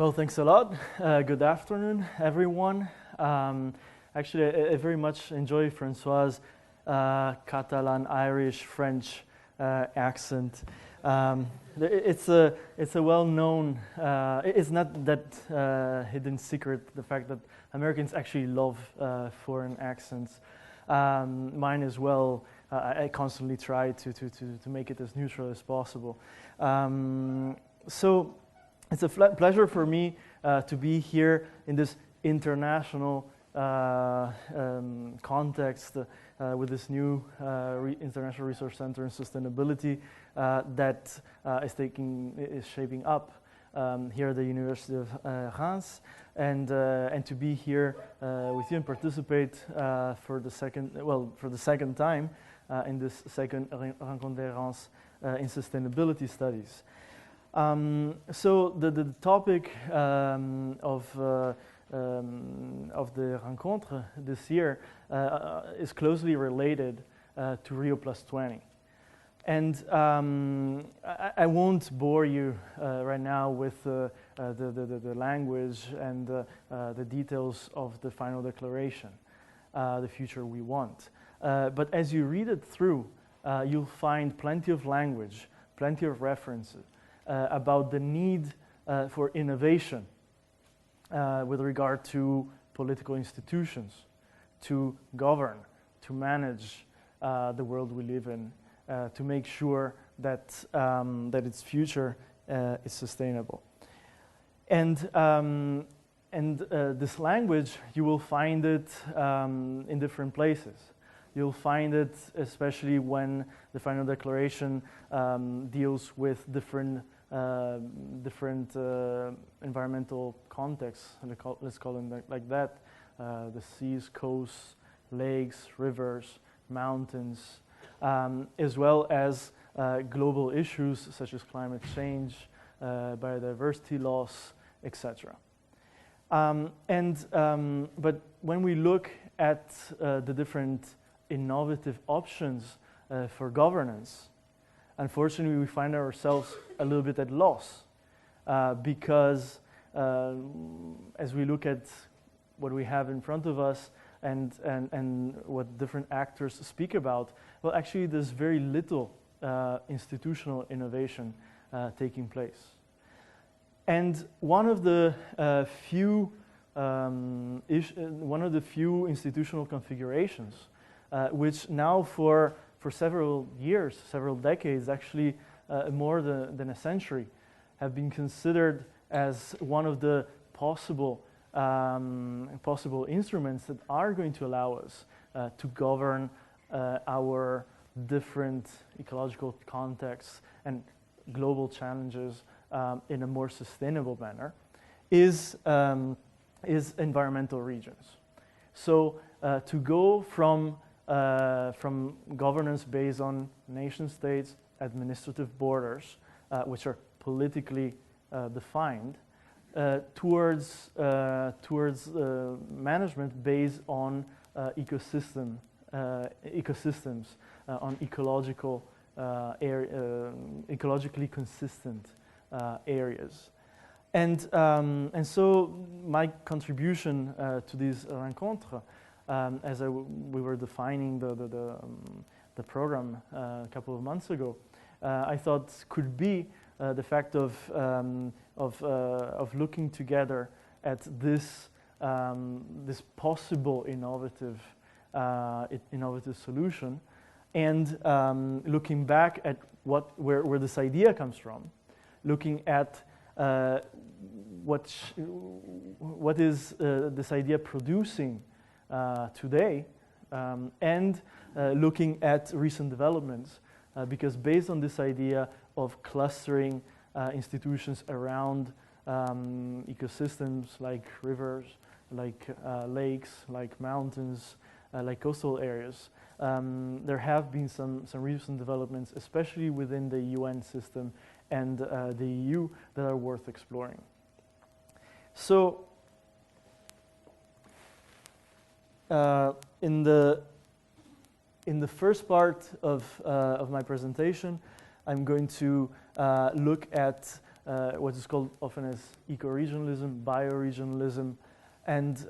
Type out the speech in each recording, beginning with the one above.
Well, thanks a lot. Good afternoon, everyone. Actually, I very much enjoy Francois' Catalan, Irish, French accent. It's a well-known. It's not that hidden secret. The fact that Americans actually love foreign accents. Mine as well. I constantly try to make it as neutral as possible. So it's a pleasure for me to be here in this international context with this new International Resource Center in Sustainability that is shaping up here at the University of Reims, and to be here with you and participate for the second time in this second Rencontres Reims in Sustainability Studies. So the topic of the Rencontres this year is closely related to Rio +20. And I won't bore you right now with the language and the details of the final declaration, the future we want. But as you read it through, you'll find plenty of language, plenty of references about the need for innovation with regard to political institutions, to govern, to manage the world we live in, to make sure that its future is sustainable. And this language, you will find it in different places. You'll find it especially when the final declaration deals with different environmental contexts, let's call them like that, the seas, coasts, lakes, rivers, mountains, as well as global issues such as climate change, biodiversity loss, etc. But when we look at the different innovative options for governance, unfortunately, we find ourselves a little bit at loss because as we look at what we have in front of us and what different actors speak about, well, actually, there's very little institutional innovation taking place. And one of the few institutional configurations which now for several years, several decades, actually more than a century, have been considered as one of the possible instruments that are going to allow us to govern our different ecological contexts and global challenges in a more sustainable manner, is environmental regions. So to go from governance based on nation states, administrative borders, which are politically defined, towards management based on ecosystems, on ecologically consistent areas. And so my contribution to these rencontres, as we were defining the program a couple of months ago, I thought could be the fact of looking together at this possible innovative solution, and looking back at where this idea comes from, looking at what is this idea producing today, and looking at recent developments, because based on this idea of clustering institutions around ecosystems like rivers, like lakes, like mountains, like coastal areas, there have been some recent developments, especially within the UN system and the EU, that are worth exploring. So in the first part of my presentation, I'm going to look at what is called often as eco-regionalism, bioregionalism, and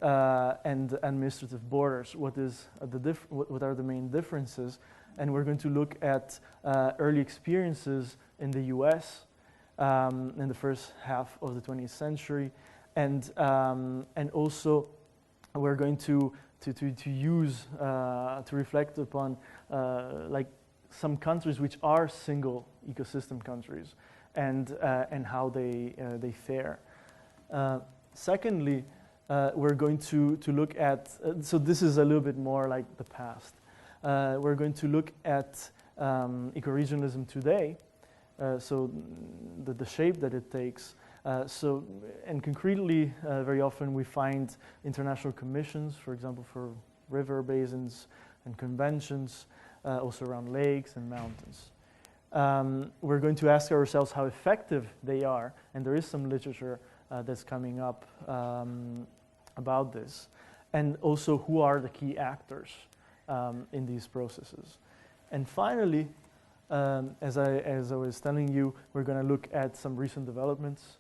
administrative borders. What are the main differences? And we're going to look at early experiences in the US in the first half of the 20th century, and also we're going to use to reflect upon like some countries which are single ecosystem countries, and how they fare. Secondly, we're going to look at, so this is a little bit more like the past. We're going to look at ecoregionalism today, so the shape that it takes. And concretely, very often we find international commissions, for example, for river basins and conventions, also around lakes and mountains. We're going to ask ourselves how effective they are, and there is some literature that's coming up about this, and also who are the key actors in these processes. And finally, as I was telling you, we're going to look at some recent developments,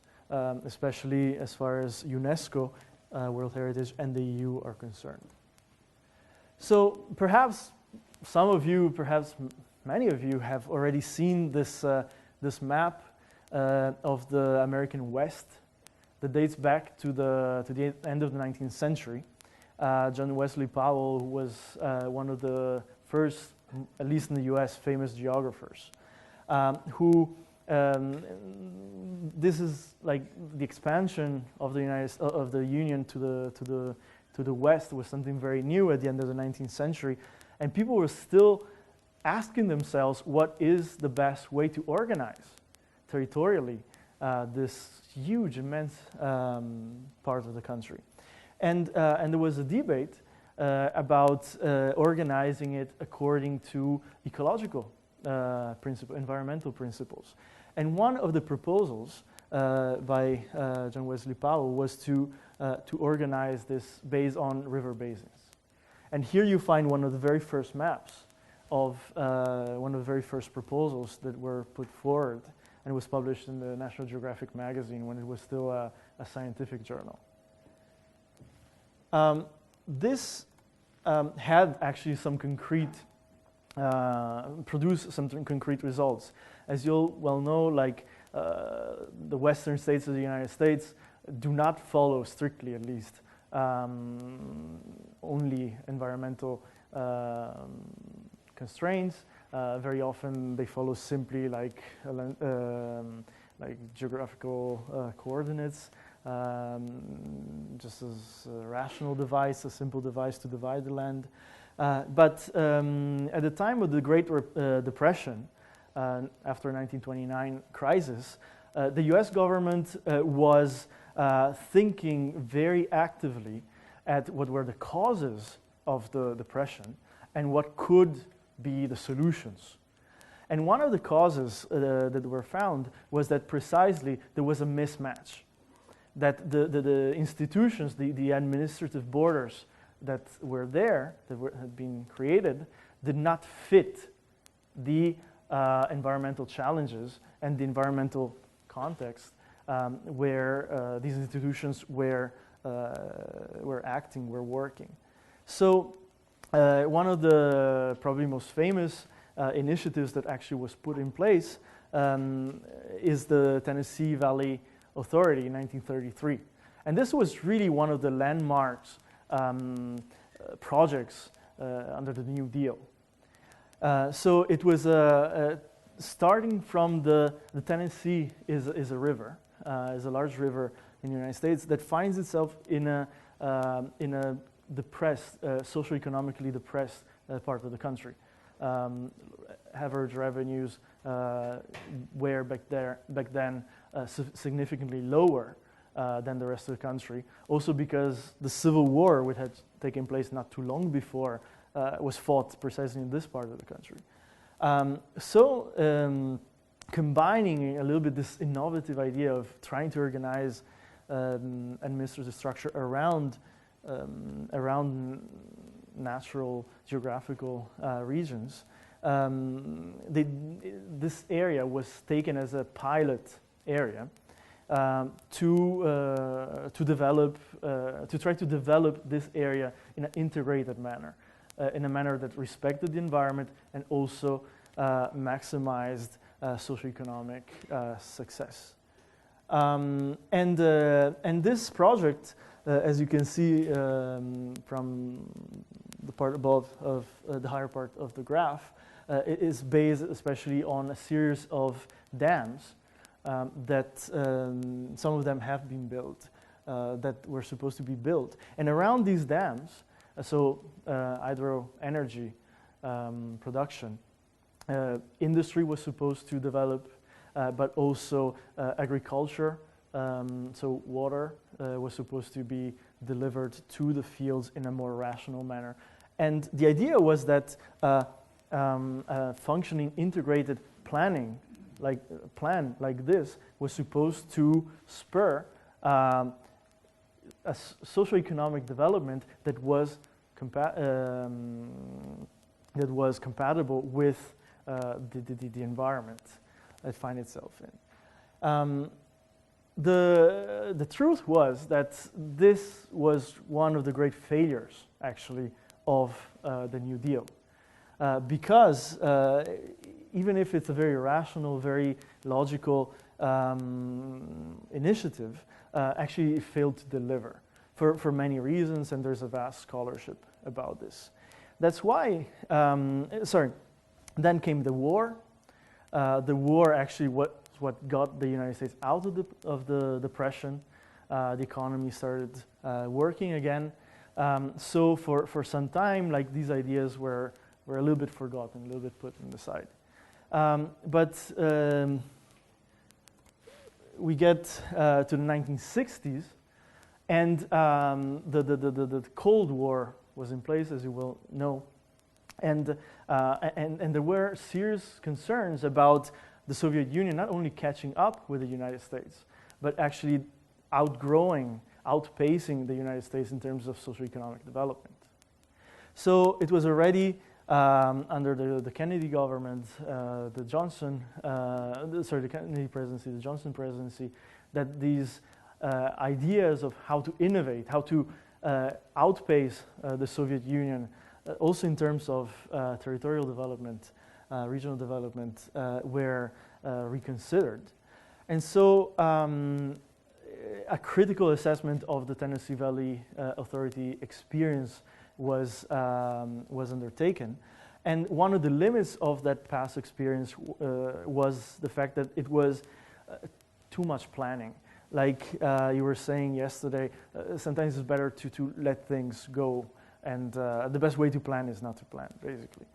especially as far as UNESCO, World Heritage, and the EU are concerned. So perhaps some of you, perhaps many of you, have already seen this map of the American West that dates back to the end of the 19th century. John Wesley Powell, who was one of the first, at least in the U.S., famous geographers, this is like the expansion of the Union to the West was something very new at the end of the 19th century, and people were still asking themselves what is the best way to organize territorially this huge, immense part of the country. And there was a debate about organizing it according to ecological environmental principles. And one of the proposals by John Wesley Powell was to organize this based on river basins. And here you find one of the very first maps of one of the very first proposals that were put forward, and it was published in the National Geographic magazine when it was still a scientific journal. This had actually some concrete, produced some concrete results. As you'll well know, like the western states of the United States do not follow strictly, at least, only environmental constraints. Very often they follow simply like geographical coordinates, just as a rational device, a simple device to divide the land. But at the time of the Great Depression, after 1929 crisis, the US government was thinking very actively at what were the causes of the depression and what could be the solutions. And one of the causes that were found was that precisely there was a mismatch, that the institutions, the administrative borders that were there, had been created, did not fit the environmental challenges and the environmental context where these institutions were acting, were working. So one of the probably most famous initiatives that actually was put in place is the Tennessee Valley Authority in 1933. And this was really one of the landmarks projects under the New Deal. So it was starting from the Tennessee is a river, is a large river in the United States that finds itself in a depressed, socioeconomically depressed part of the country. Average revenues were back then significantly lower than the rest of the country. Also because the Civil War, which had taken place not too long before, was fought precisely in this part of the country. Combining a little bit this innovative idea of trying to organize administrative structure around natural geographical regions, this area was taken as a pilot area to try to develop this area in an integrated manner, in a manner that respected the environment and also maximized socioeconomic success. And this project, as you can see from the part above of the higher part of the graph, it is based especially on a series of dams that some of them have been built, that were supposed to be built. And around these dams, hydro energy production, industry was supposed to develop, but also agriculture, so water was supposed to be delivered to the fields in a more rational manner. And the idea was that functioning integrated planning plan like this was supposed to spur a socioeconomic development that was compatible with the environment it finds itself in. The truth was that this was one of the great failures, actually, of the New Deal, because even if it's a very rational, very logical initiative, actually it failed to deliver for many reasons, and there's a vast scholarship about this. That's why, then came the war. The war actually what got the United States out of the depression. The economy started working again. So for some time, like, these ideas were a little bit forgotten, a little bit put on the side. But we get to the 1960s, and the Cold War was in place, as you will know, and there were serious concerns about the Soviet Union not only catching up with the United States, but actually outpacing the United States in terms of socioeconomic development. So it was already under the Kennedy government, the Kennedy presidency, the Johnson presidency, that these ideas of how to innovate, how to outpace the Soviet Union, also in terms of territorial development, regional development, were reconsidered. And so a critical assessment of the Tennessee Valley Authority experience was undertaken. And one of the limits of that past experience was the fact that it was too much planning. Like you were saying yesterday, sometimes it's better to let things go, and the best way to plan is not to plan, basically.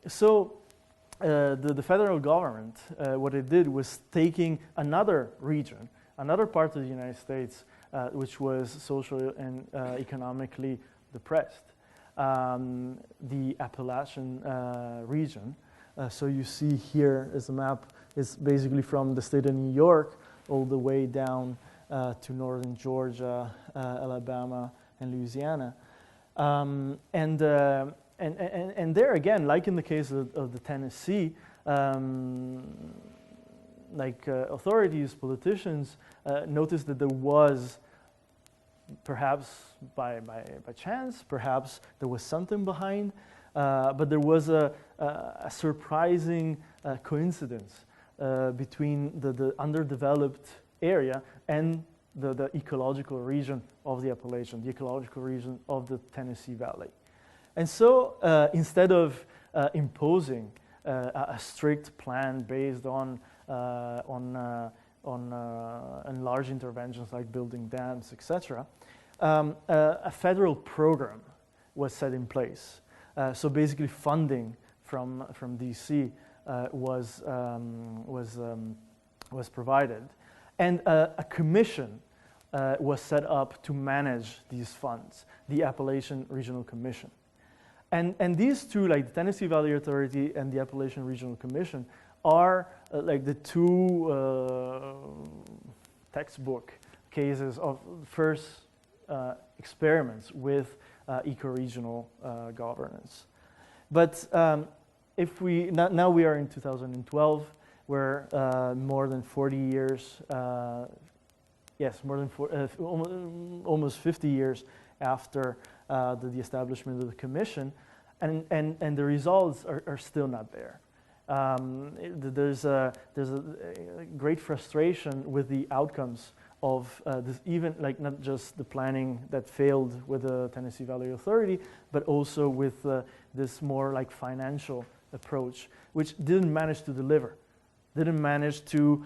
So the federal government, what it did was taking another region, another part of the United States, which was socially and economically depressed, the Appalachian region. So you see here is a map. It's basically from the state of New York all the way down to northern Georgia, Alabama, and Louisiana. And there again, like in the case of the Tennessee, authorities, politicians noticed that there was, perhaps by chance, perhaps there was something behind, but there was a surprising coincidence between the underdeveloped area and the ecological region of the Appalachian, the ecological region of the Tennessee Valley. And so instead of imposing a strict plan based on large interventions like building dams, etc., a federal program was set in place. So basically funding from DC was provided. And a commission was set up to manage these funds, the Appalachian Regional Commission. And these two, like the Tennessee Valley Authority and the Appalachian Regional Commission, are like the two textbook cases of first experiments with eco-regional governance. But if we now we are in 2012, where more than 40 years, yes, more than almost 50 years after the establishment of the Commission, and the results are still not there. There's a great frustration with the outcomes of this, even like not just the planning that failed with the Tennessee Valley Authority, but also with this more like financial approach, which didn't manage to deliver, didn't manage to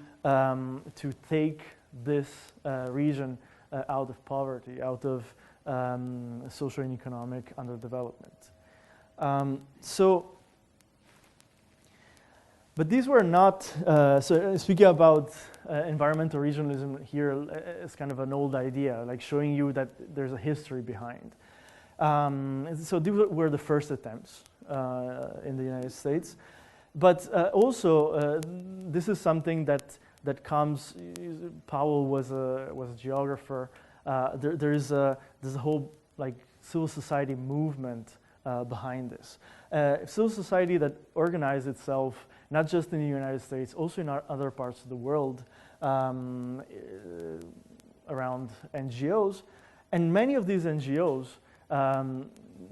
take this region out of poverty, out of social and economic underdevelopment. But these were not, so speaking about environmental regionalism here is kind of an old idea, like showing you that there's a history behind. So these were the first attempts in the United States. But also, this is something that comes, Powell was a geographer. There's a whole like civil society movement behind this. Civil society that organized itself not just in the United States, also in other parts of the world around NGOs. And many of these NGOs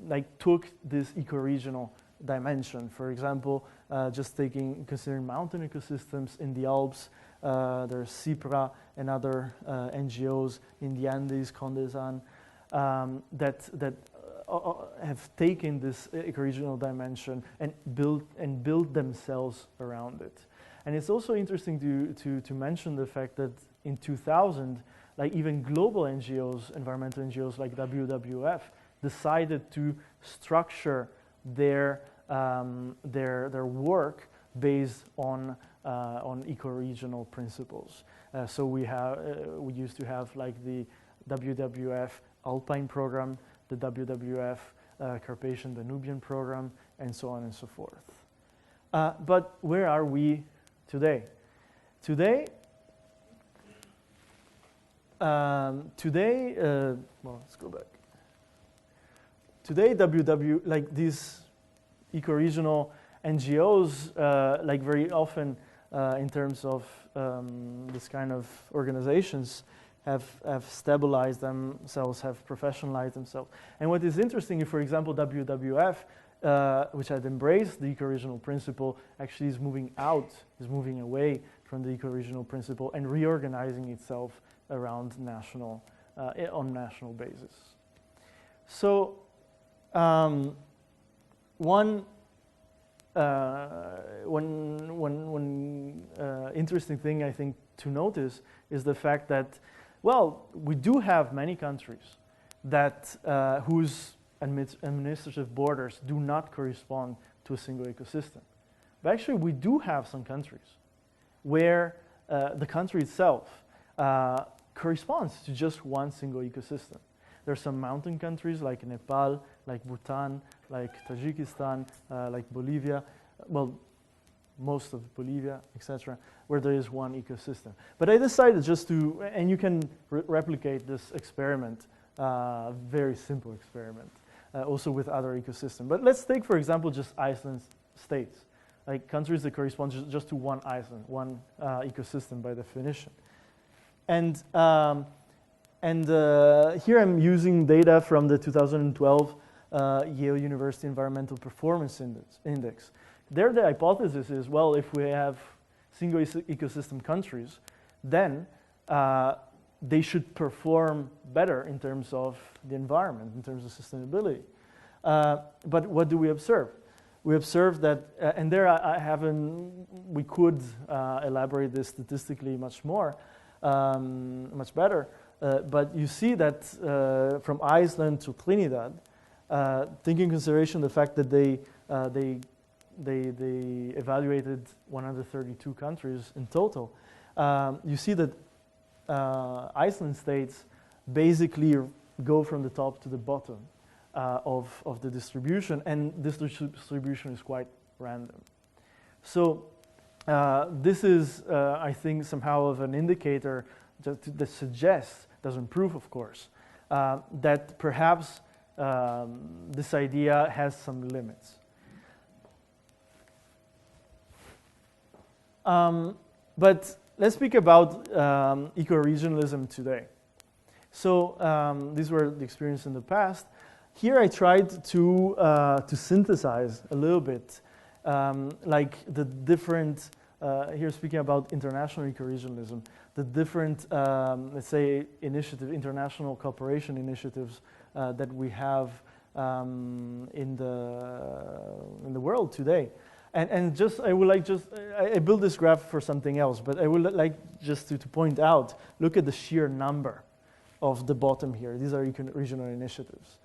like took this eco-regional dimension. For example, just considering mountain ecosystems in the Alps, there's CIPRA and other NGOs in the Andes, Condezan, that have taken this eco-regional dimension and built themselves around it. And it's also interesting to mention the fact that in 2000, like even global NGOs, environmental NGOs like WWF, decided to structure their work based on eco-regional principles. So we used to have like the WWF Alpine program, the WWF Carpathian Danubian program, and so on and so forth. But where are we today? Today, well, let's go back. Today, like these eco-regional NGOs, like very often in terms of this kind of organizations, have stabilized themselves, have professionalized themselves. And what is interesting, for example, WWF, which had embraced the eco-regional principle, actually is moving away from the eco-regional principle and reorganizing itself around on national basis. So one interesting thing I think to notice is the fact that, well, we do have many countries that whose administrative borders do not correspond to a single ecosystem. But actually, we do have some countries where the country itself corresponds to just one single ecosystem. There are some mountain countries like Nepal, like Bhutan, like Tajikistan, like Bolivia, well, most of Bolivia, etc., where there is one ecosystem. But I decided just to, and you can replicate this experiment, very simple experiment, also with other ecosystems. But let's take, for example, just Iceland's states, like countries that correspond just to one island, one ecosystem by definition. And here I'm using data from the 2012 Yale University Environmental Performance Index. There the hypothesis is, well, if we have single ecosystem countries, then they should perform better in terms of the environment, in terms of sustainability. But what do we observe? We observe that, and there we could elaborate this statistically much more, much better. But you see that from Iceland to Trinidad, taking into consideration the fact that they evaluated 132 countries in total, you see that Iceland states basically go from the top to the bottom of the distribution, and this distribution is quite random. So this is, I think, somehow of an indicator that suggests, doesn't prove, of course, that perhaps this idea has some limits. But let's speak about eco-regionalism today. So these were the experience in the past. Here I tried to synthesize a little bit, like the different, here speaking about international eco-regionalism, the different, let's say, international cooperation initiatives that we have in the world today. And just, I would like I built this graph for something else, but I would like just to point out, look at the sheer number of the bottom here. These are regional initiatives.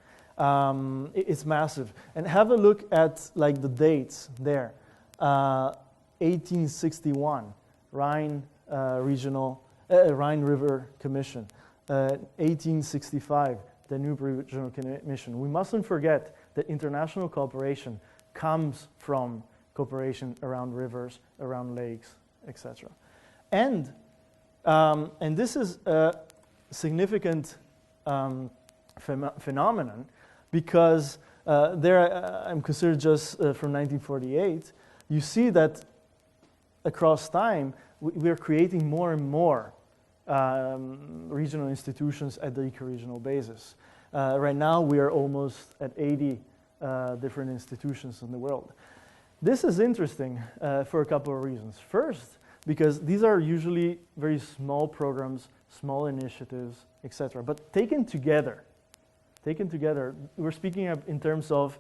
It's massive. And have a look at like the dates there. 1861, Rhine River Commission. 1865, Danube Regional Commission. We mustn't forget that international cooperation comes from cooperation around rivers, around lakes, etc. And this is a significant phenomenon because I'm considered just from 1948. You see that across time, we are creating more and more regional institutions at the eco-regional basis. Right now, we are almost at 80 different institutions in the world. This is interesting for a couple of reasons. First, because these are usually very small programs, small initiatives, etc. But taken together, we're speaking in terms of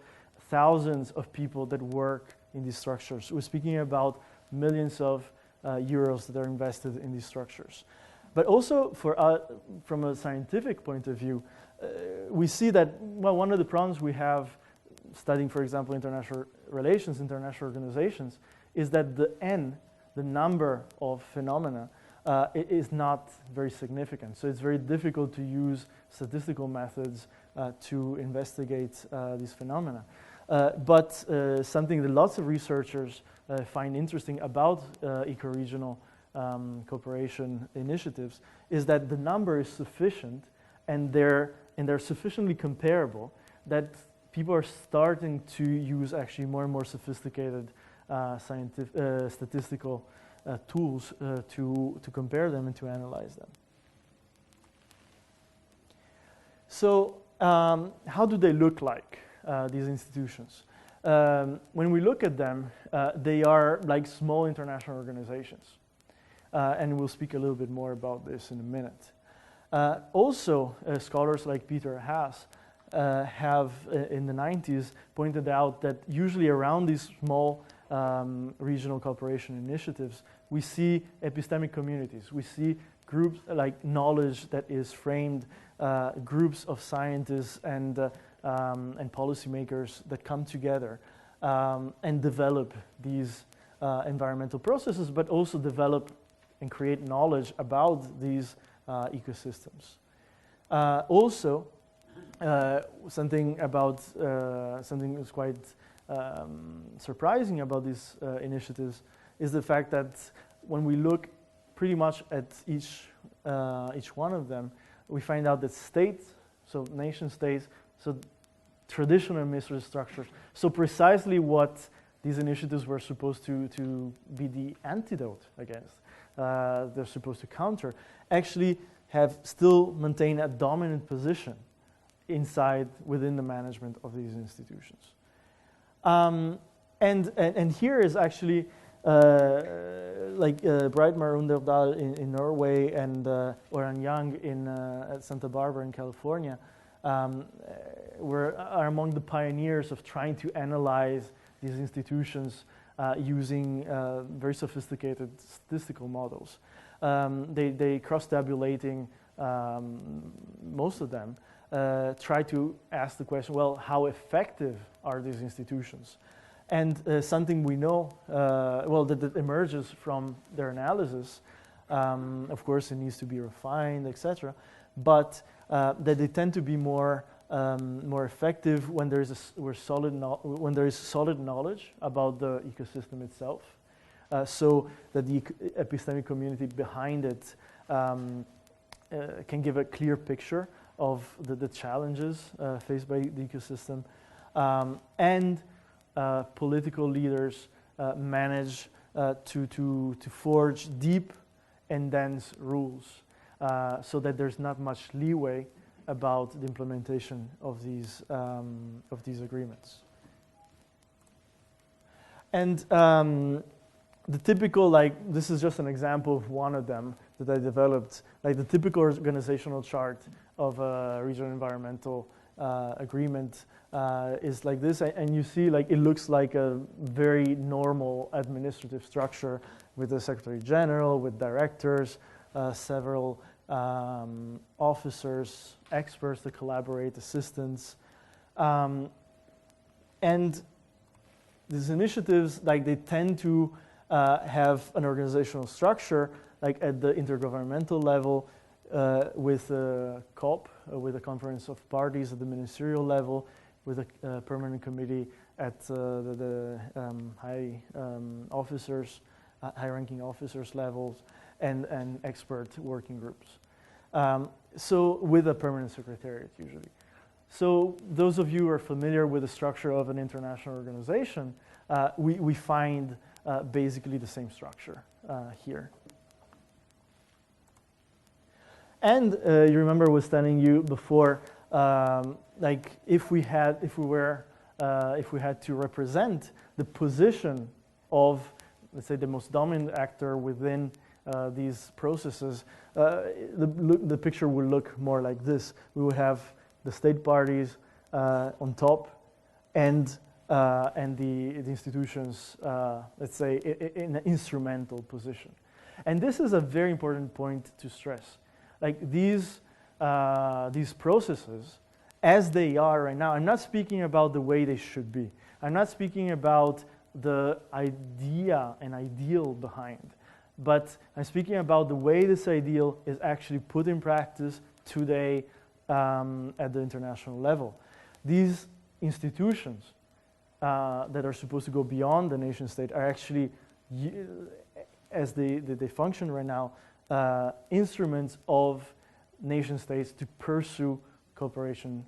thousands of people that work in these structures. We're speaking about millions of euros that are invested in these structures. But also from a scientific point of view, we see that, well, one of the problems we have studying, for example, international relations, international organizations, is that the number of phenomena is not very significant. So it's very difficult to use statistical methods to investigate these phenomena. But something that lots of researchers find interesting about eco-regional cooperation initiatives is that the number is sufficient and they're sufficiently comparable that people are starting to use actually more and more sophisticated statistical tools to compare them and to analyze them. So how do they look like, these institutions? When we look at them, they are like small international organizations. And we'll speak a little bit more about this in a minute. Also, scholars like Peter Haas have, in the 90s, pointed out that usually around these small regional cooperation initiatives, we see epistemic communities. We see groups like knowledge that is framed, groups of scientists and policymakers that come together and develop these environmental processes, but also develop and create knowledge about these ecosystems. Also, something that's quite surprising about these initiatives is the fact that when we look pretty much at each one of them, we find out that states, so nation states, so traditional administrative structures, so precisely what these initiatives were supposed to be the antidote against, they're supposed to counter, actually have still maintained a dominant position within the management of these institutions. And here is actually like Breitmar Underdal in Norway and Oran Yang at Santa Barbara in California are among the pioneers of trying to analyze these institutions using very sophisticated statistical models. They cross-tabulating most of them, try to ask the question, well, how effective are these institutions? And something we know, that emerges from their analysis, of course it needs to be refined, etc., but that they tend to be more effective when there is solid knowledge about the ecosystem itself, so that the epistemic community behind it can give a clear picture of the challenges faced by the ecosystem, and political leaders manage to forge deep and dense rules so that there's not much leeway about the implementation of these agreements. And the typical, this is just an example of one of them that I developed, the typical organizational chart of a regional environmental agreement is like this, and you see it looks like a very normal administrative structure with the Secretary General, with directors, several officers, experts that collaborate, assistants, and these initiatives, they tend to have an organizational structure, at the intergovernmental level, with a COP, with a conference of parties at the ministerial level, with a permanent committee at the high officers, high-ranking officers levels, and expert working groups. So with a permanent secretariat usually. So those of you who are familiar with the structure of an international organization, we find basically the same structure here. And you remember I was telling you before, if we had to represent the position of, let's say, the most dominant actor within these processes, the picture would look more like this. We would have the state parties on top, and the institutions, let's say, in an instrumental position. And this is a very important point to stress. These processes, as they are right now, I'm not speaking about the way they should be. I'm not speaking about the idea and ideal behind, but I'm speaking about the way this ideal is actually put in practice today at the international level. These institutions that are supposed to go beyond the nation state are actually, as they function right now, instruments of nation states to pursue cooperation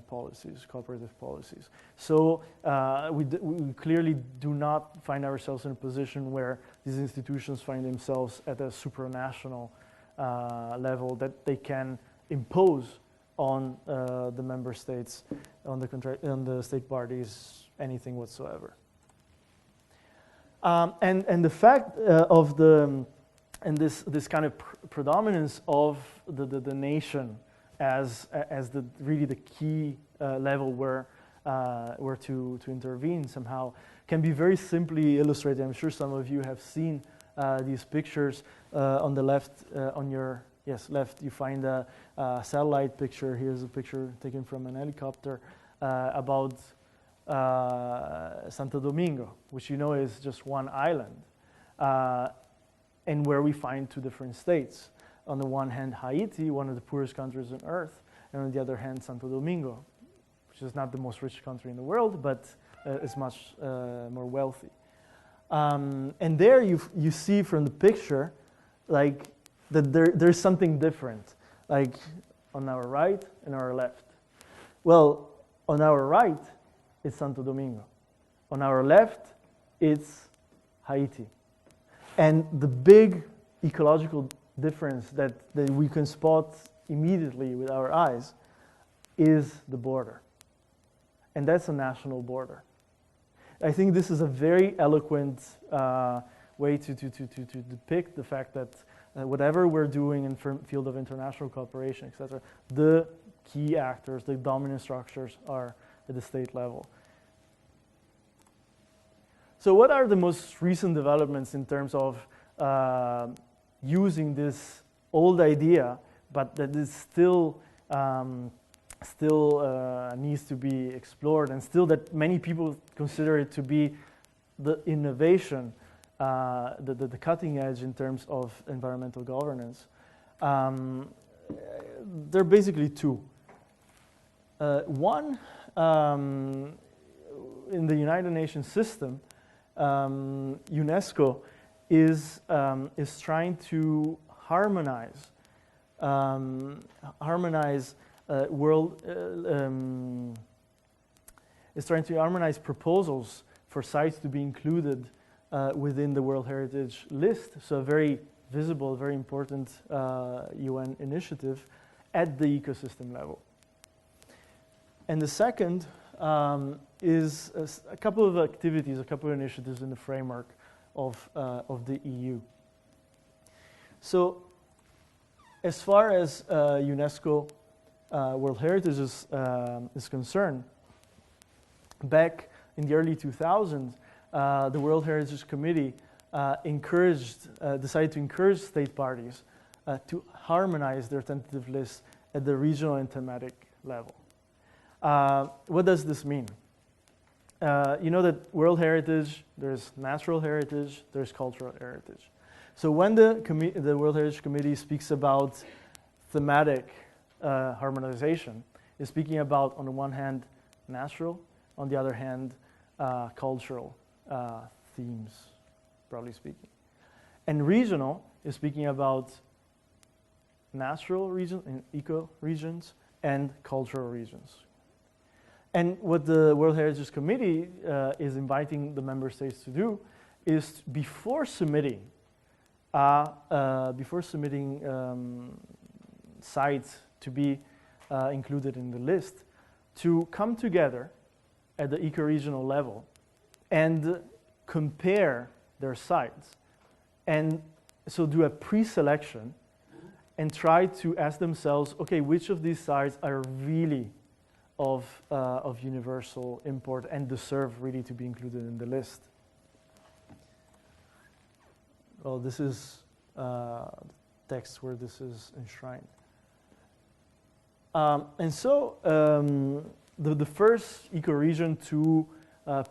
policies, cooperative policies. So we clearly do not find ourselves in a position where these institutions find themselves at a supranational level that they can impose on the member states, on the state parties, anything whatsoever. And the fact of this kind of predominance of the nation as really the key level where to intervene somehow can be very simply illustrated. I'm sure some of you have seen these pictures. On the left, on your left, you find a satellite picture. Here's a picture taken from an helicopter about Santo Domingo, which you know is just one island, and where we find two different states. On the one hand, Haiti, one of the poorest countries on earth, and on the other hand, Santo Domingo, which is not the most rich country in the world, but is much more wealthy. And there you see from the picture, that there's something different, on our right and our left. Well, on our right, it's Santo Domingo. On our left, it's Haiti. And the big ecological difference that we can spot immediately with our eyes is the border. And that's a national border. I think this is a very eloquent way to depict the fact that whatever we're doing in the field of international cooperation, etc., the key actors, the dominant structures are at the state level. So what are the most recent developments in terms of using this old idea, but that is still needs to be explored, and still that many people consider it to be the innovation, the cutting edge in terms of environmental governance? There are basically two. One, in the United Nations system, Unesco is trying to harmonize is trying to harmonize proposals for sites to be included within the World Heritage list, so a very visible, very important UN initiative at the ecosystem level. And the second is a couple of activities, a couple of initiatives in the framework of the EU. So as far as UNESCO World Heritage is concerned, back in the early 2000s, the World Heritage Committee decided to encourage state parties to harmonize their tentative lists at the regional and thematic level. What does this mean? You know that World Heritage, there's natural heritage, there's cultural heritage. So when the World Heritage Committee speaks about thematic harmonization, it's speaking about, on the one hand, natural, on the other hand, cultural themes, broadly speaking. And regional is speaking about natural regions and eco-regions and cultural regions. And what the World Heritage Committee is inviting the member states to do is, before submitting sites to be included in the list, to come together at the eco-regional level and compare their sites, and so do a pre-selection and try to ask themselves, okay, which of these sites are really of universal import and deserve really to be included in the list. Well, this is text where this is enshrined. And so the first ecoregion to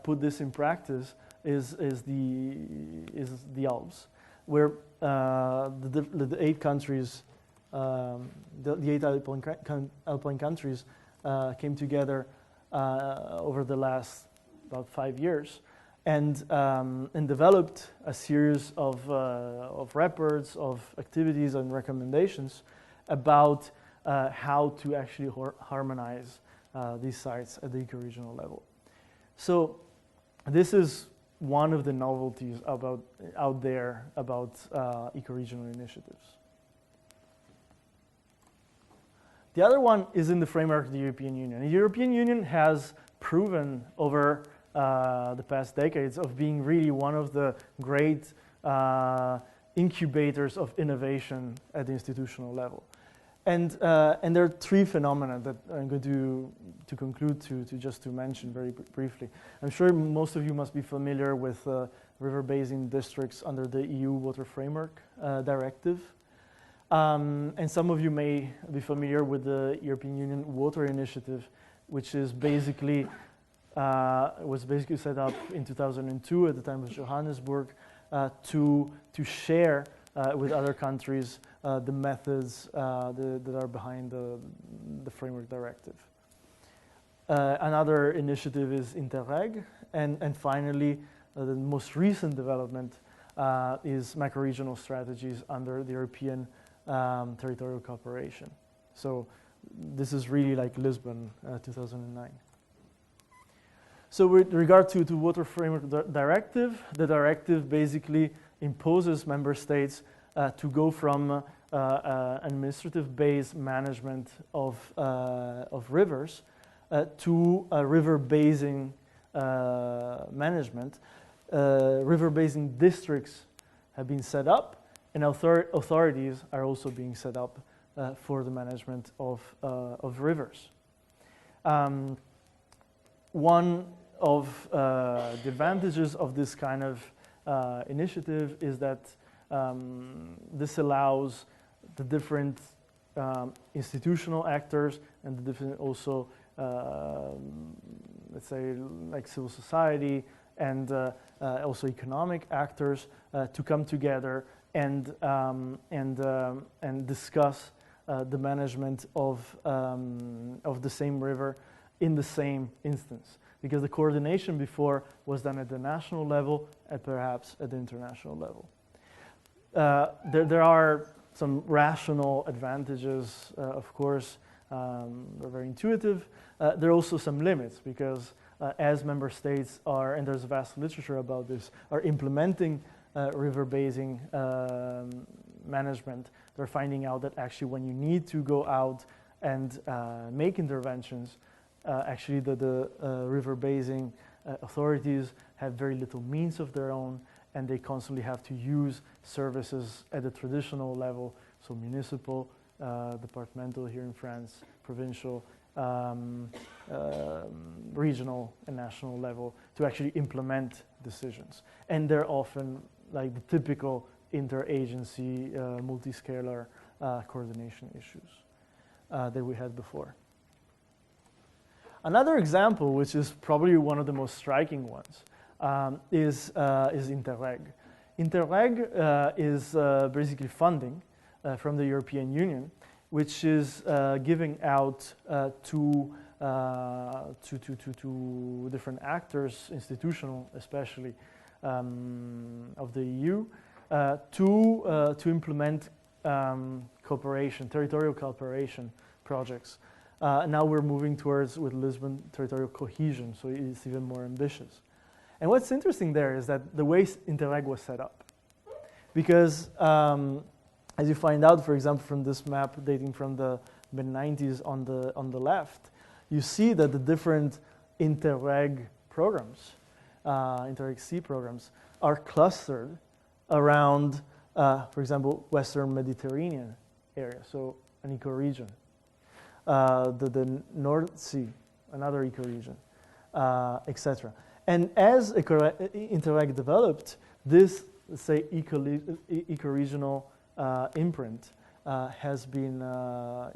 put this in practice is the Alps, where the 8 countries, the 8 Alpine countries came together over the last about 5 years and developed a series of reports, of activities and recommendations about how to actually harmonize these sites at the ecoregional level. So this is one of the novelties out there about ecoregional initiatives. The other one is in the framework of the European Union. The European Union has proven over the past decades of being really one of the great incubators of innovation at the institutional level. And there are 3 phenomena that I'm going to conclude just to mention very briefly. I'm sure most of you must be familiar with river basin districts under the EU Water Framework Directive. And some of you may be familiar with the European Union Water Initiative, which is basically was basically set up in 2002 at the time of Johannesburg to share with other countries the methods that are behind the framework directive. Another initiative is Interreg, and finally the most recent development is macro-regional strategies under the European territorial cooperation. So this is really like Lisbon 2009. So with regard to Water Framework Directive, the directive basically imposes member states to go from administrative-based management of rivers to river basin management. River basin districts have been set up, and authorities are also being set up for the management of rivers. One of the advantages of this kind of initiative is that this allows the different institutional actors and the different also, let's say, like civil society and also economic actors to come together and discuss the management of the same river in the same instance, because the coordination before was done at the national level and perhaps at the international level. There are some rational advantages, of course. They're very intuitive. There are also some limits, because as member states are, and there's vast literature about this, are implementing river basin management, they're finding out that actually when you need to go out and make interventions, actually the river basin authorities have very little means of their own, and they constantly have to use services at the traditional level, so municipal, departmental here in France, provincial, regional and national level to actually implement decisions. And they're often like the typical interagency, multiscalar coordination issues that we had before. Another example, which is probably one of the most striking ones, is Interreg. Interreg is basically funding from the European Union, which is giving out to different actors, institutional especially, of the EU, to implement cooperation, territorial cooperation projects. Now we're moving towards, with Lisbon, territorial cohesion, so it's even more ambitious. And what's interesting there is that the way Interreg was set up, because as you find out, for example, from this map dating from the mid-90s on the left, you see that the different Interreg programs, Interreg C programs, are clustered around, for example, Western Mediterranean area, so an ecoregion. The North Sea, another ecoregion, etc. And as Interreg developed, this, let's say, ecoregional imprint has been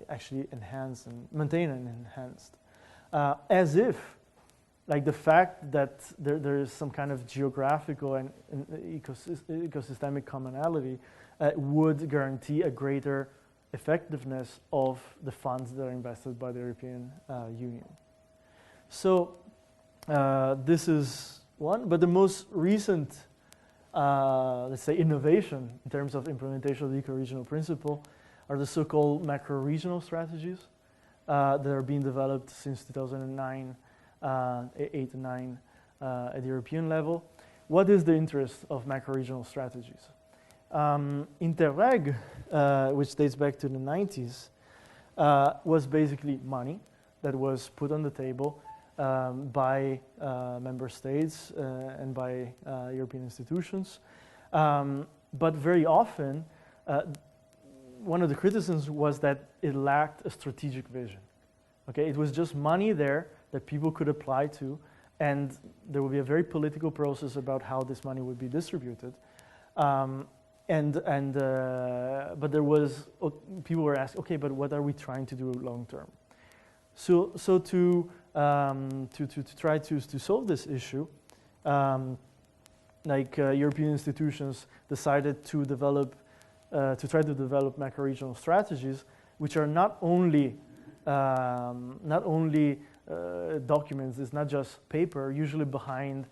actually enhanced and maintained and enhanced. As if, like the fact that there is some kind of geographical and ecosystemic commonality would guarantee a greater effectiveness of the funds that are invested by the European Union. So this is one, but the most recent, let's say, innovation in terms of implementation of the eco-regional principle are the so-called macro-regional strategies that are being developed since 2009, 8 and 9 at the European level. What is the interest of macro-regional strategies? Interreg, which dates back to the 90s, was basically money that was put on the table by member states and by European institutions. But very often, one of the criticisms was that it lacked a strategic vision. Okay, it was just money there that people could apply to, and there would be a very political process about how this money would be distributed. But there was, people were asked, okay, but what are we trying to do long term? So to try to solve this issue, European institutions decided to try to develop macro-regional strategies, which are not only documents. It's not just paper. Usually behind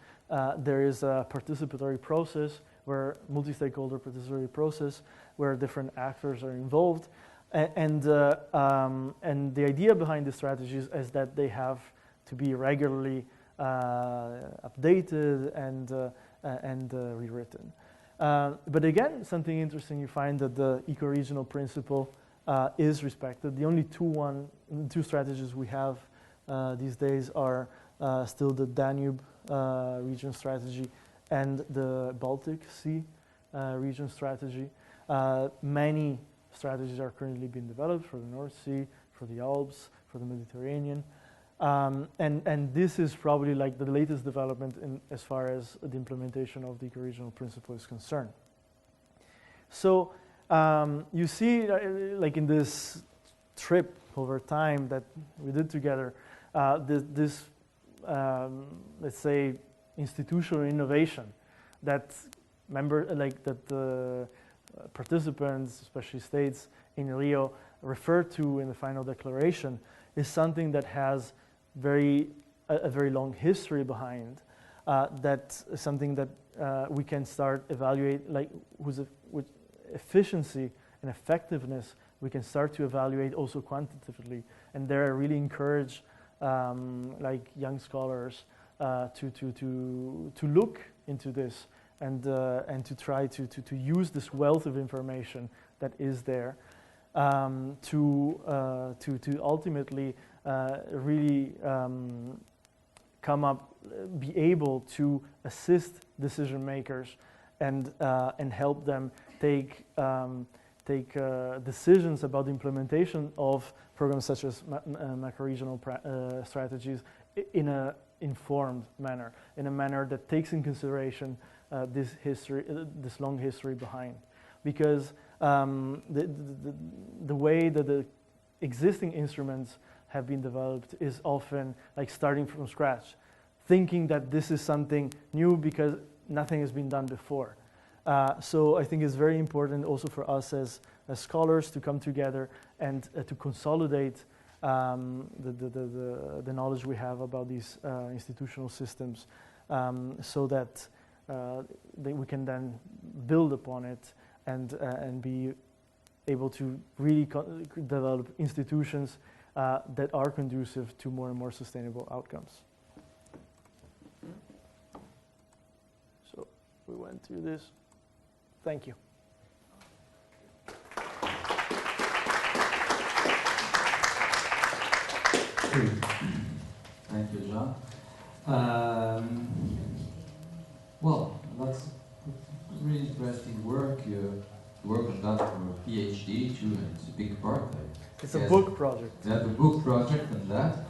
there is a participatory process, where multi-stakeholder participatory process, where different actors are involved, and the idea behind the strategies is that they have to be regularly updated and rewritten. But again, something interesting, you find that the eco-regional principle is respected. The only two strategies we have these days are still the Danube region strategy and the Baltic Sea region strategy. Many strategies are currently being developed for the North Sea, for the Alps, for the Mediterranean. And this is probably like the latest development as far as the implementation of the eco-regional principle is concerned. So you see, like in this trip over time that we did together, this let's say, institutional innovation that the participants, especially states in Rio, refer to in the final declaration is something that has a very long history behind. That's something that we can start evaluate, like with efficiency and effectiveness, we can start to evaluate also quantitatively. And there I really encourage like young scholars to look into this and to try to use this wealth of information that is there to ultimately really be able to assist decision makers and help them take decisions about the implementation of programs such as macro-regional strategies in an informed manner, in a manner that takes in consideration this long history behind. Because the way that the existing instruments have been developed is often like starting from scratch, thinking that this is something new because nothing has been done before. So I think it's very important also for us as scholars to come together and to consolidate the knowledge we have about these institutional systems, so that we can then build upon it and be able to really develop institutions that are conducive to more and more sustainable outcomes. So we went through this. Thank you. Thank you, John. Well, that's really interesting work. You work on that for a PhD too, and it's a big part. It's a book project. You have a book project on that,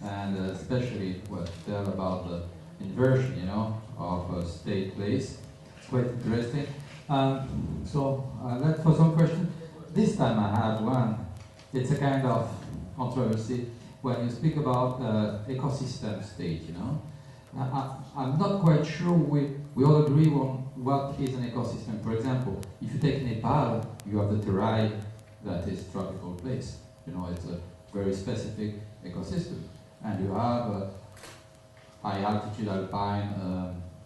and especially what you tell about the inversion, you know, of state place. It's quite interesting. So let's for some questions. This time I have one. It's a kind of controversy when you speak about ecosystem state, you know. I'm not quite sure we all agree on what is an ecosystem. For example, if you take Nepal, you have the Terai, that is tropical place. You know, it's a very specific ecosystem. And you have high altitude alpine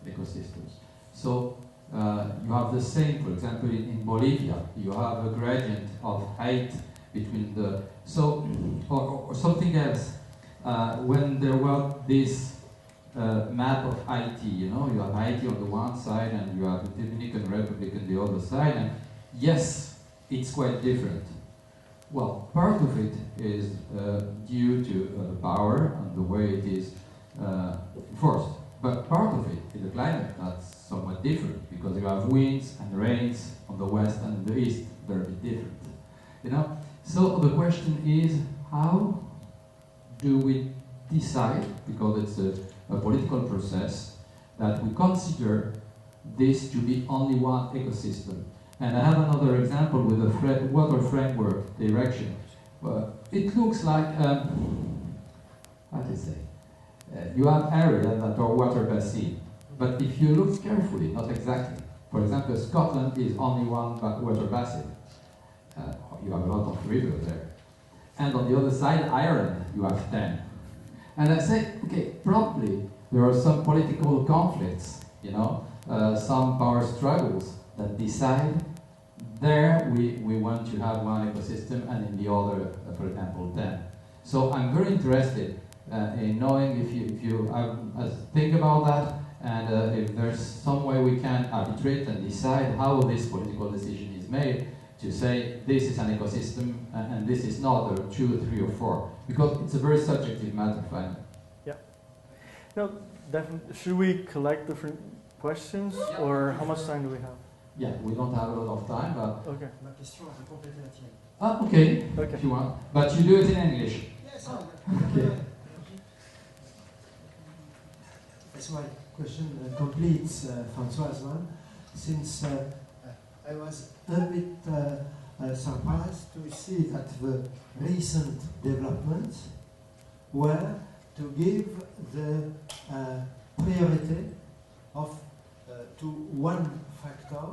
ecosystems. So you have the same, for example, in Bolivia, you have a gradient of height between the, so, or something else. When there was this map of Haiti, you know, you have Haiti on the one side and you have the Dominican Republic on the other side, and yes, it's quite different. Well, part of it is due to the power and the way it is enforced, but part of it is the climate that's somewhat different, because you have winds and rains on the west and the east, very different, you know. So the question is, how do we decide, because it's a political process, that we consider this to be only one ecosystem? And I have another example with the water framework direction. It looks like, how to say, you have areas that are water basin, but if you look carefully, not exactly. For example, Scotland is only one water basin. You have a lot of rivers there. And on the other side, Ireland, you have 10. And I say, okay, probably there are some political conflicts, you know, some power struggles that decide there we want to have one ecosystem, and in the other, for example, 10. So I'm very interested in knowing if you think about that, and if there's some way we can arbitrate and decide how this political decision is made, to say this is an ecosystem and this is not, or 2, 3, or 4, because it's a very subjective matter, finally. Yeah. No, definitely. Should we collect different questions, or how much time do we have? Yeah, we don't have a lot of time, but... Okay. Ma question a complété la tienne. Ah, okay, Okay. if you want. But you do it in English. Yes. Okay. That's my question completes François' one, since I was a bit surprised to see that the recent developments were to give the priority of to one factor,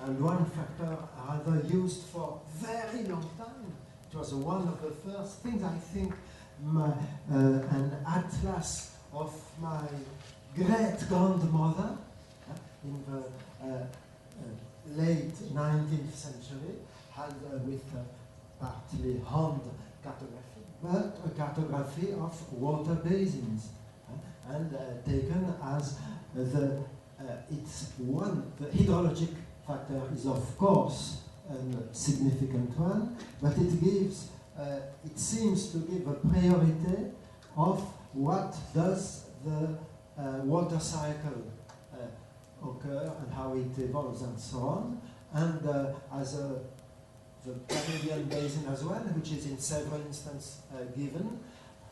and one factor rather used for very long time. It was one of the first things, I think, an atlas of my great-grandmother in the late 19th century had with partly hand cartography, but a cartography of water basins. and taken as the hydrologic factor is of course a significant one, but it seems to give a priority of what does the water cycle occur and how it evolves and so on. And the Canadian basin as well, which is in several instances given,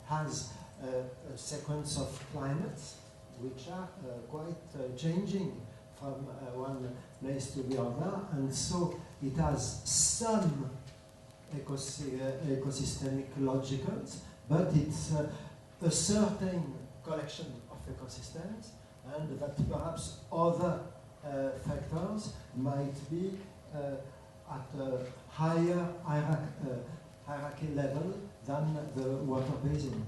has a sequence of climates which are quite changing from one place to the other, and so it has some ecosystemic logicals, but it's a certain collection of ecosystems, and that perhaps other factors might be at a higher hierarchy level than the water basin.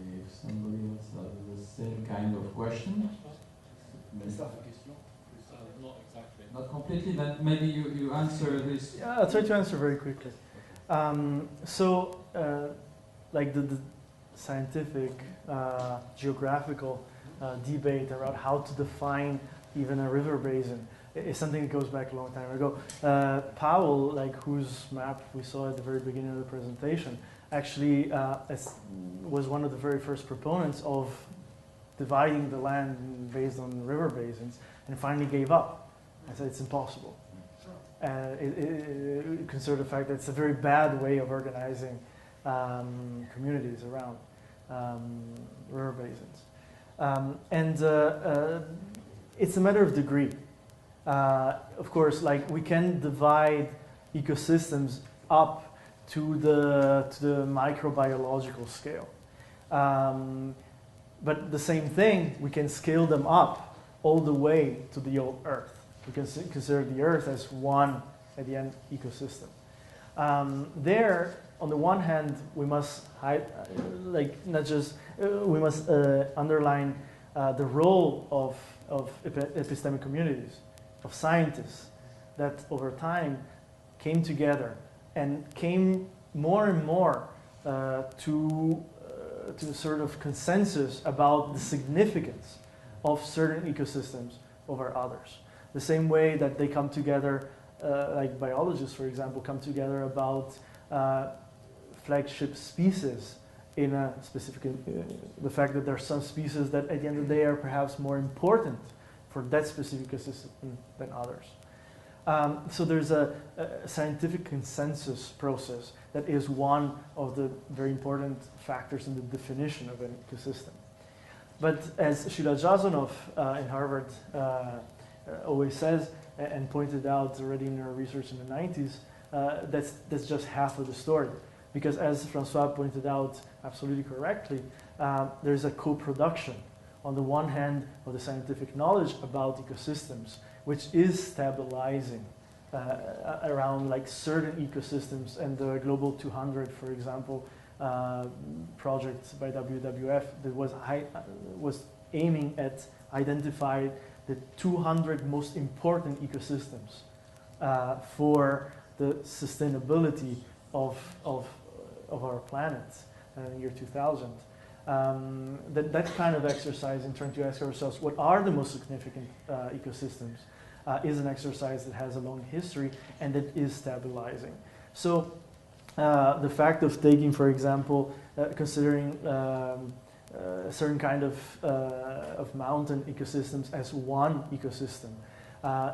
If somebody else has the same kind of question. Not exactly. Not completely, then maybe you answer this. Yeah, I'll try to answer very quickly. Like the scientific, geographical debate around how to define even a river basin is something that goes back a long time ago. Powell, like whose map we saw at the very beginning of the presentation, actually was one of the very first proponents of dividing the land based on river basins, and finally gave up and said it's impossible. Consider the fact that it's a very bad way of organizing communities around river basins. It's a matter of degree. Of course, like we can divide ecosystems up to the microbiological scale. But the same thing, we can scale them up all the way to the old Earth. We can consider the Earth as one, at the end, ecosystem. There, on the one hand, we must underline the role of epistemic communities, of scientists, that over time came together and came more and more to a sort of consensus about the significance of certain ecosystems over others. The same way that they come together, like biologists, for example, come together about flagship species in a specific, the fact that there are some species that at the end of the day are perhaps more important for that specific ecosystem than others. So there's a scientific consensus process that is one of the very important factors in the definition of an ecosystem. But as Sheila Jasanoff in Harvard always says, and pointed out already in her research in the 90s, that's just half of the story. Because as Francois pointed out absolutely correctly, there's a co-production on the one hand of the scientific knowledge about ecosystems, which is stabilizing around like certain ecosystems, and the Global 200, for example, project by WWF that was aiming at identifying the 200 most important ecosystems for the sustainability of our planet in the year 2000. That kind of exercise in trying to ask ourselves what are the most significant ecosystems is an exercise that has a long history and that is stabilizing. So the fact of taking, for example, considering a certain kind of mountain ecosystems as one ecosystem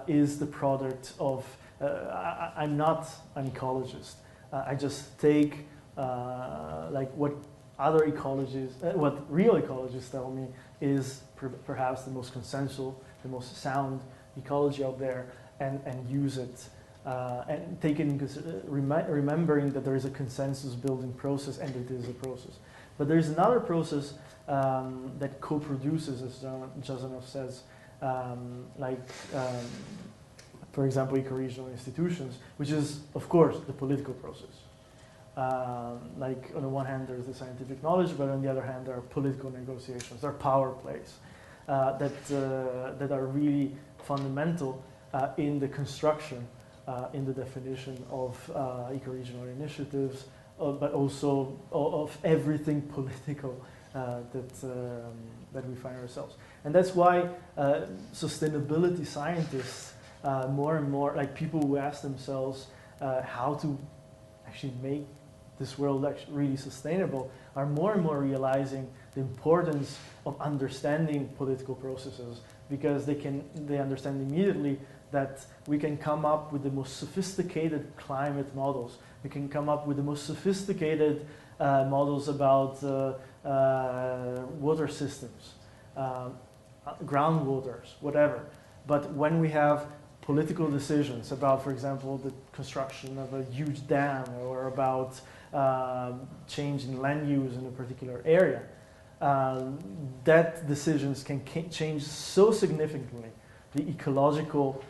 is the product of, I'm not an ecologist. I just take like what other ecologists, what real ecologists tell me is perhaps the most consensual, the most sound ecology out there, and use it and take it in remembering that there is a consensus building process and it is a process. But there's another process that co-produces, as Jasanoff says, for example, eco-regional institutions, which is, of course, the political process. Like on the one hand, there's the scientific knowledge, but on the other hand, there are political negotiations, there are power plays that are really fundamental in the construction, in the definition of eco-regional initiatives, but also of everything political that we find ourselves. And that's why sustainability scientists, more and more, like people who ask themselves how to actually make this world actually really sustainable, are more and more realizing the importance of understanding political processes, because they understand immediately that we can come up with the most sophisticated climate models. We can come up with the most sophisticated models about water systems, groundwaters, whatever. But when we have political decisions about, for example, the construction of a huge dam, or about change in land use in a particular area, that decisions can change so significantly the ecological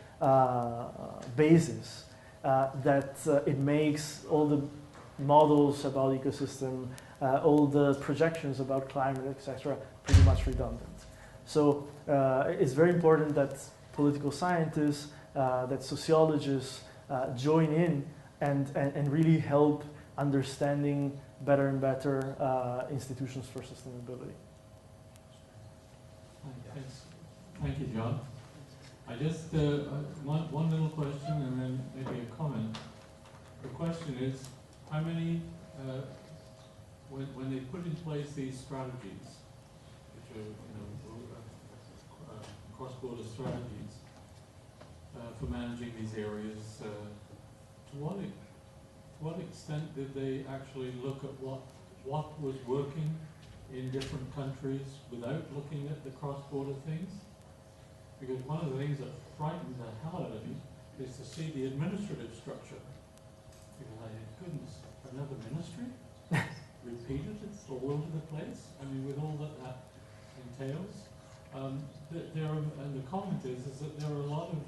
basis that it makes all the models about ecosystem, all the projections about climate, etc., pretty much redundant. So it's very important that political scientists, that sociologists join in and really help understanding better and better institutions for sustainability. Thank you, John. I just, one little question and then maybe a comment. The question is, how many, when they put in place these strategies, which are, cross-border strategies for managing these areas, to what extent did they actually look at what was working in different countries without looking at the cross-border things? Because one of the things that frightens the hell out of me is to see the administrative structure. Because goodness, another ministry? Repeated all over the place? I mean, with all that entails. And the comment is that there are a lot of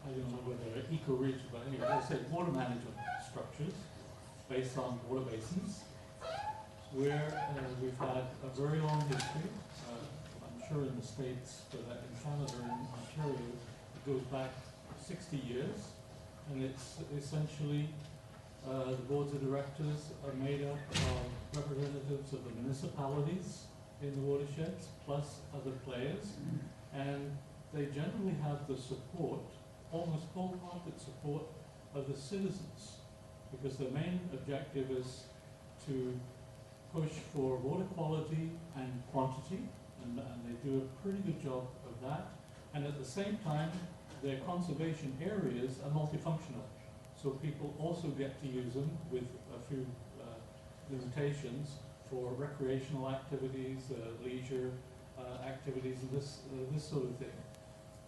I don't know whether they're eco-rich, but anyway, they say water management structures based on water basins, where we've had a very long history. I'm sure in the States, but in Canada and Ontario, it goes back 60 years, and it's essentially the boards of directors are made up of representatives of the municipalities in the watersheds, plus other players, and they generally have the support, almost wholehearted support, of the citizens, because the main objective is to push for water quality and quantity, and they do a pretty good job of that, and at the same time, their conservation areas are multifunctional. So people also get to use them with a few limitations for recreational activities, leisure activities, and this sort of thing.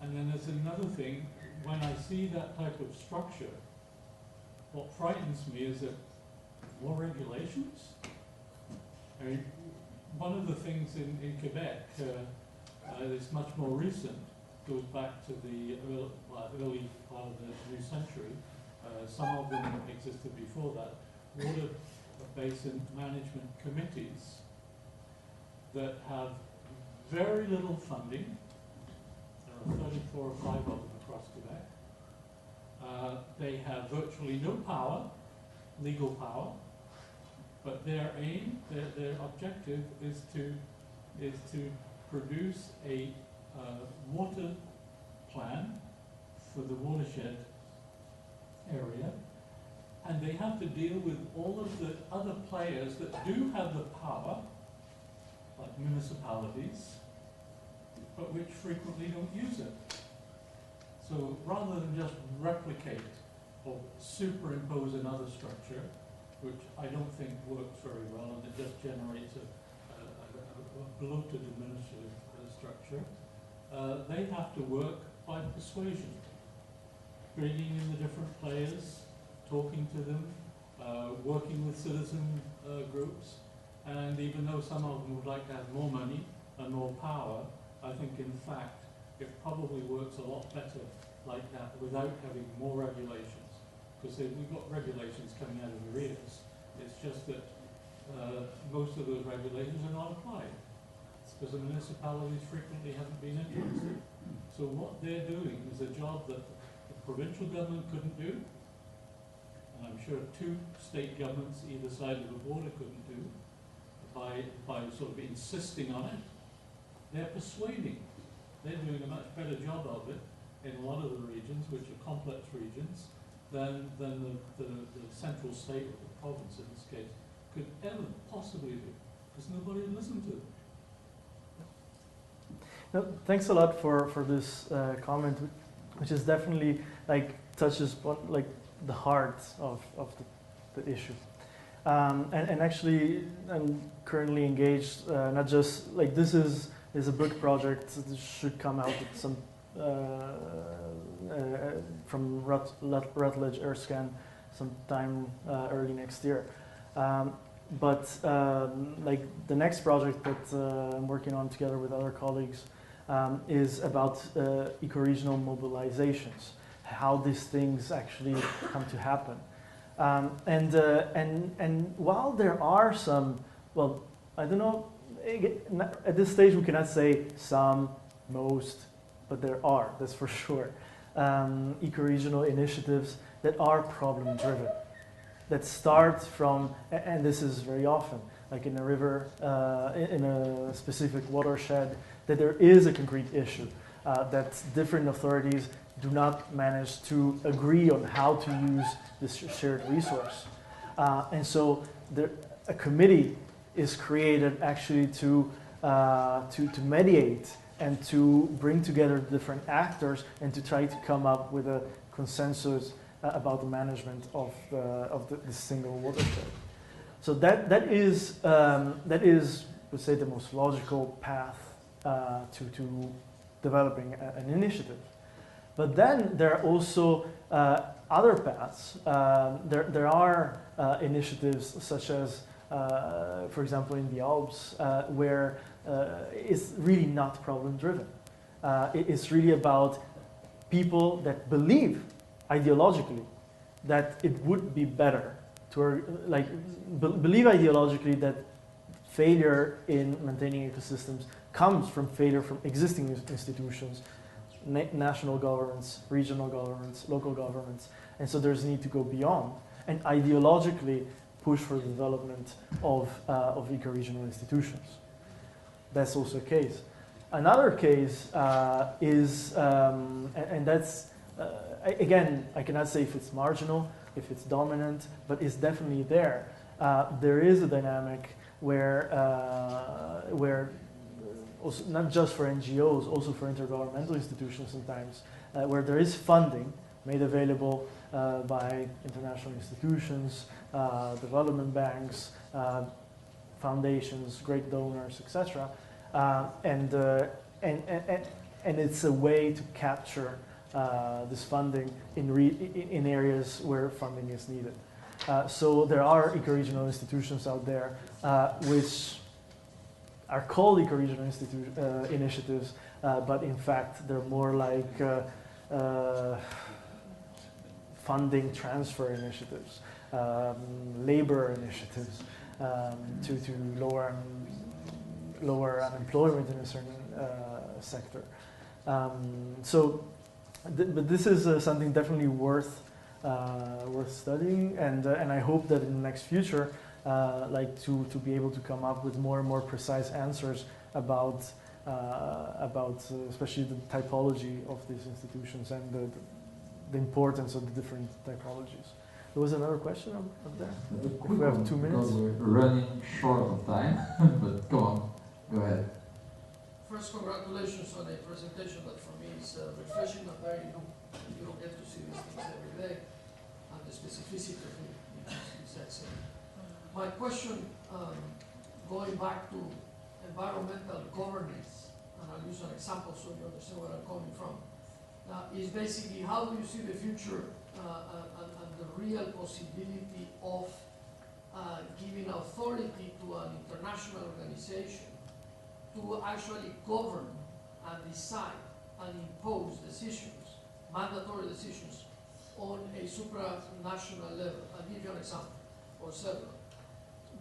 And then there's another thing, when I see that type of structure, what frightens me is that more regulations. I mean, one of the things in Quebec is much more recent, goes back to the early part of the new century. Some of them existed before that. Water basin management committees that have very little funding. There are 34 or 5 of them across Quebec. They have virtually no power, legal power, but their aim, their objective is to produce a water plan for the watershed area, and they have to deal with all of the other players that do have the power, like municipalities, but which frequently don't use it. So rather than just replicate or superimpose another structure, which I don't think works very well, and it just generates a bloated administrative structure, they have to work by persuasion, bringing in the different players, talking to them, working with citizen groups, and even though some of them would like to have more money and more power, I think in fact it probably works a lot better like that without having more regulations. Because we've got regulations coming out of the ears. It's just that most of those regulations are not applied, because the municipalities frequently haven't been interested. So what they're doing is a job that the provincial government couldn't do, and I'm sure two state governments either side of the border couldn't do, by sort of insisting on it. They're persuading. They're doing a much better job of it in a lot of the regions, which are complex regions, than the central state or the province in this case could ever possibly do, because nobody listened to them. No, thanks a lot for this comment, which is definitely like touches like the heart of the issue. And actually, I'm currently engaged, not just like this is a book project that should come out with some from Routledge Erskine sometime early next year. But like the next project that I'm working on together with other colleagues is about eco-regional mobilizations, how these things actually come to happen. And while there are some, well, I don't know, at this stage we cannot say some, most, but there are, that's for sure, eco-regional initiatives that are problem-driven, that start from, and this is very often, like in a river, in a specific watershed, that there is a concrete issue, that different authorities do not manage to agree on how to use this shared resource. And so a committee is created actually to mediate and to bring together different actors and to try to come up with a consensus about the management of the single watershed. So that is, let's say, the most logical path to developing an initiative. But then there are also other paths. There are initiatives such as, for example, in the Alps, where it's really not problem-driven. It's really about people that believe ideologically that it would be better to believe ideologically that failure in maintaining ecosystems comes from failure from existing institutions, national governments, regional governments, local governments, and so there's a need to go beyond and ideologically push for the development of eco-regional institutions. That's also a case. Another case is, and that's, again, I cannot say if it's marginal, if it's dominant, but it's definitely there. There is a dynamic where also, not just for NGOs, also for intergovernmental institutions sometimes, where there is funding made available by international institutions, development banks, foundations, great donors, etc. And it's a way to capture this funding in areas where funding is needed. So there are eco-regional institutions out there which are called eco-regional initiatives, but in fact they're more like funding transfer initiatives, labor initiatives to lower unemployment in a certain sector. But this is something definitely worth studying, and I hope that in the next future, to be able to come up with more and more precise answers about especially the typology of these institutions and the importance of the different typologies. There was another question up there. If we have 2 minutes. Because we're running short of time, but go on, go ahead. First, congratulations on a presentation that for me is refreshing and very new. You don't get to see these things every day, and the specificity of it is excellent. My question, going back to environmental governance, and I'll use an example so you understand where I'm coming from, is basically how do you see the future and the real possibility of giving authority to an international organization to actually govern and decide and impose decisions, mandatory decisions, on a supranational level. I'll give you an example, or several.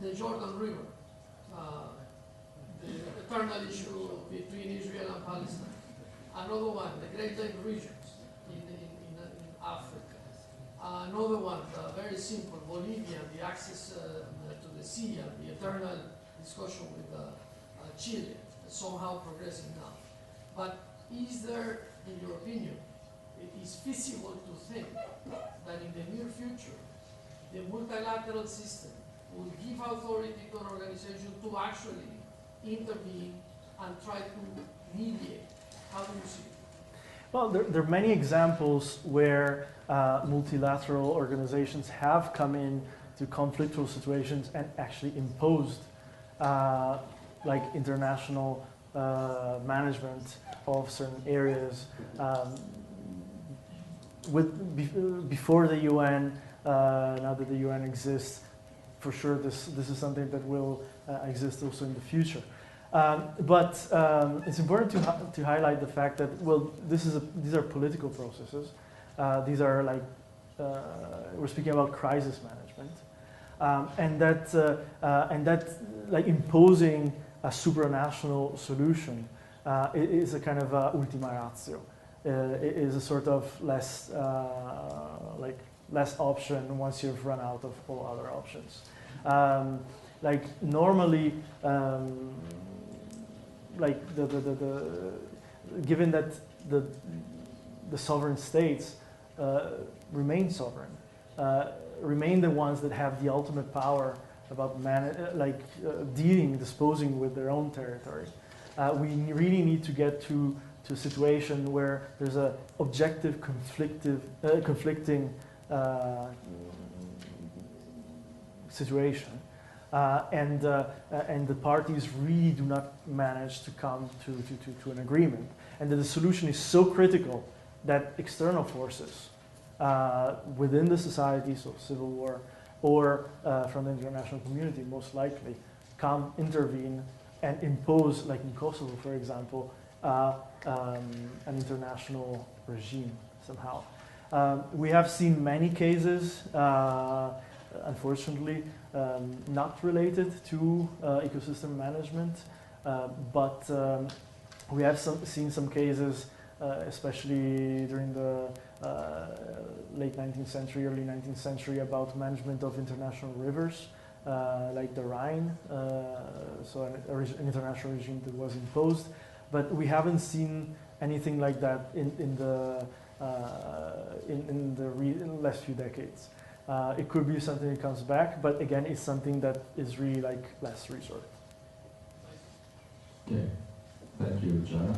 The Jordan River, the eternal issue between Israel and Palestine. Another one, the Great Lake regions in Africa. Another one, very simple, Bolivia, the access to the sea and the eternal discussion with Chile, somehow progressing now. But is there, in your opinion, it is feasible to think that in the near future, the multilateral system will give authority to an organization to actually intervene and try to mediate? How do you see it? Well, there are many examples where multilateral organizations have come in to conflictual situations and actually imposed like international management of certain areas. Before the UN, now that the UN exists, for sure this is something that will exist also in the future. But it's important to highlight the fact that, well, these are political processes. These are like, we're speaking about crisis management. And that like imposing a supranational solution is a kind of ultima ratio. It is a sort of less option once you've run out of all other options. Like normally, like given that the sovereign states remain sovereign, remain the ones that have the ultimate power about disposing with their own territory. We really need to get to a situation where there's a objective conflicting situation, and the parties really do not manage to come to an agreement, and that the solution is so critical that external forces within the society, so civil war, or from the international community, most likely, come intervene and impose, like in Kosovo, for example, an international regime somehow. We have seen many cases, unfortunately, not related to ecosystem management, but we have seen some cases, especially during the late 19th century, early 19th century, about management of international rivers, like the Rhine, so an international regime that was imposed. But we haven't seen anything like that in the last few decades. It could be something that comes back, but again, it's something that is really like last resort. Okay, thank you, Jana.